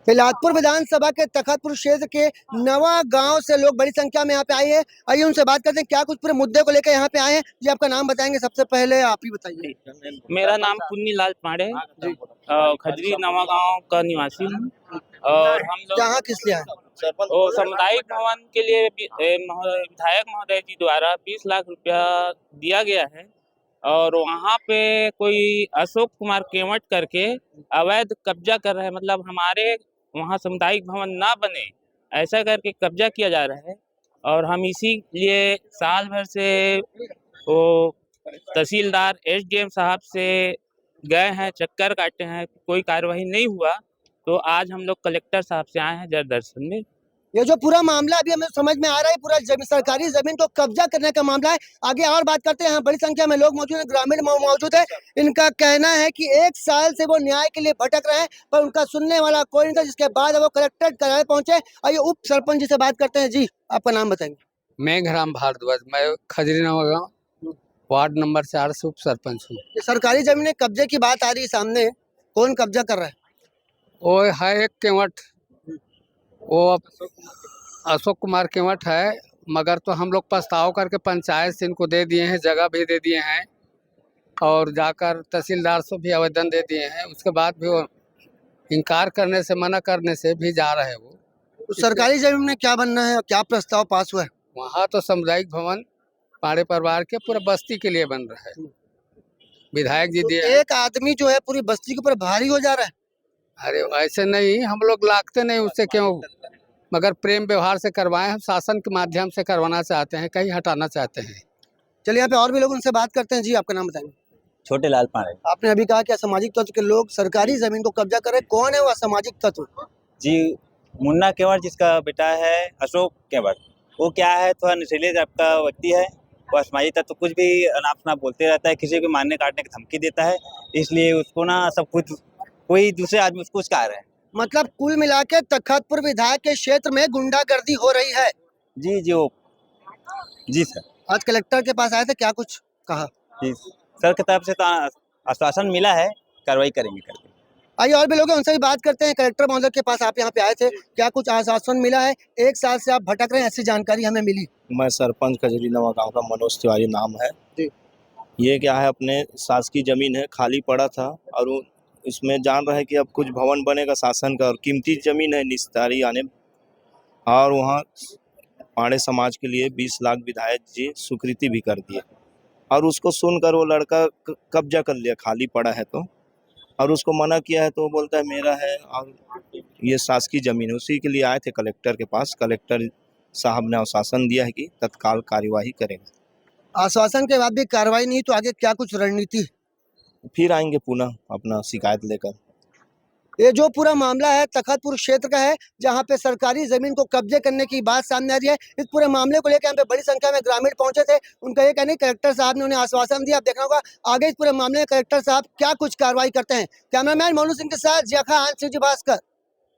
बिलासपुर विधानसभा के तखतपुर क्षेत्र के नवा गांव से लोग बड़ी संख्या में यहाँ पे आए हैं। आइए उनसे बात करते हैं क्या कुछ पूरे मुद्दे को लेकर यहाँ पे आए हैं। जी आपका नाम बताएंगे, सबसे पहले आप ही बताइए। मेरा नाम पुन्नी लाल पांडे है। खजरी नवा गांव का निवासी हूँ और हम लोग यहाँ किस लिए आए? वो सामुदायिक भवन के लिए विधायक महोदय जी द्वारा 20 लाख रुपया दिया गया है और वहाँ पे कोई अशोक कुमार केवट करके अवैध कब्जा कर रहे हैं। मतलब हमारे वहाँ सामुदायिक भवन ना बने ऐसा करके कब्जा किया जा रहा है और हम इसी लिए साल भर से वो तहसीलदार एसडीएम साहब से गए हैं, चक्कर काटे हैं, कोई कार्यवाही नहीं हुआ। तो आज हम लोग कलेक्टर साहब से आए हैं जर दर्शन में। ये जो पूरा मामला अभी हमें समझ में आ रहा है, पूरा सरकारी जमीन को कब्जा करने का मामला है। आगे और बात करते हैं। यहाँ बड़ी संख्या में लोग मौजूद हैं, ग्रामीण मौजूद है। इनका कहना है कि 1 साल से वो न्याय के लिए भटक रहे हैं पर उनका सुनने वाला कोई नहीं था, जिसके बाद वो कलेक्टर कार्यालय पहुंचे। आइए उप सरपंच जी से बात करते हैं। जी आपका नाम बताएंगे। मेघराम भारद्वाज, मैं खजरी नवा वार्ड नंबर 4 से उप सरपंच हूँ। ये सरकारी जमीन कब्जे की बात आ रही है सामने, कौन कब्जा कर रहा है? वो है एक केवट, वो अशोक कुमार केवट है, मगर तो हम लोग प्रस्ताव करके पंचायत से इनको दे दिए हैं, जगह भी दे दिए हैं और जाकर तहसीलदार से भी आवेदन दे दिए हैं। उसके बाद भी वो इनकार करने से, मना करने से भी जा रहे हैं। वो तो सरकारी जमीन में क्या बनना है और क्या प्रस्ताव पास हुआ है? वहाँ तो सामुदायिक भवन पाड़े परिवार के पूरे बस्ती के लिए बन रहा है, विधायक जी तो दिए। एक आदमी जो है पूरी बस्ती के ऊपर भारी हो जा रहा है। अरे ऐसे नहीं, हम लोग लागते नहीं उससे, क्यों? मगर प्रेम व्यवहार से करवाएं, हम शासन के माध्यम से करवाना चाहते हैं, कहीं हटाना चाहते हैं। चलिए यहाँ पे और भी लोग, उनसे बात करते हैं। जी आपका नाम बताएंगे। छोटे लाल पांडे। आपने अभी कहा कि असामाजिक तत्व के लोग सरकारी जमीन को कब्जा कर रहे हैं, कौन है वो असामाजिक तत्व? जी, मुन्ना केवट जिसका बेटा है अशोक केवट, वो क्या है, थोड़ा नशीले टाइप का व्यक्ति है। वो असामाजिक तत्व कुछ भी अनाप शनाप बोलते रहता है, किसी को मारने काटने की धमकी देता है, इसलिए उसको ना सब कुछ कोई दूसरे आदमी उसको कह रहे हैं। मतलब कुल मिला के तखतपुर विधायक के क्षेत्र में गुंडागर्दी हो रही है। जी जी वो जी सर। आज कलेक्टर के पास आए थे, क्या कुछ कहा? जी सर की तरफ से तो आश्वासन मिला है, कार्रवाई करेंगे करके। आइए और भी लोग हैं, उनसे भी बात करते हैं। कलेक्टर महोदय के पास आप यहाँ पे आए थे, क्या कुछ आश्वासन मिला है? 1 साल से आप भटक रहे हैं, ऐसी जानकारी हमें मिली। मैं सरपंच खजरी नवा गांव का मनोज तिवारी नाम है। ये क्या है, अपने शासकीय जमीन है, खाली पड़ा था और इसमें जान रहे हैं कि अब कुछ भवन बनेगा शासन का, और कीमती जमीन है निस्तारी आने, और वहाँ पांडे समाज के लिए 20 लाख विधायक जी स्वीकृति भी कर दिए और उसको सुनकर वो लड़का कब्जा कर लिया, खाली पड़ा है तो, और उसको मना किया है तो वो बोलता है मेरा है और ये शासकीय जमीन है। उसी के लिए आए थे कलेक्टर के पास। कलेक्टर साहब ने आश्वासन दिया है कि तत्काल कार्यवाही करेंगे। आश्वासन के बाद भी कार्रवाई नहीं, तो आगे क्या कुछ रणनीति? फिर आएंगे पुनः अपना शिकायत लेकर। ये जो पूरा मामला है तखतपुर क्षेत्र का है, जहाँ पे सरकारी जमीन को कब्जे करने की बात सामने आ रही है। इस पूरे मामले को लेकर यहाँ पे बड़ी संख्या में ग्रामीण पहुंचे थे। उनका ये कहना है कलेक्टर साहब ने उन्हें आश्वासन दिया। अब देखना होगा आगे इस पूरे मामले में कलेक्टर साहब क्या कुछ कार्रवाई करते हैं। कैमरामैन मोनू सिंह के साथ जिया खान, भास्कर।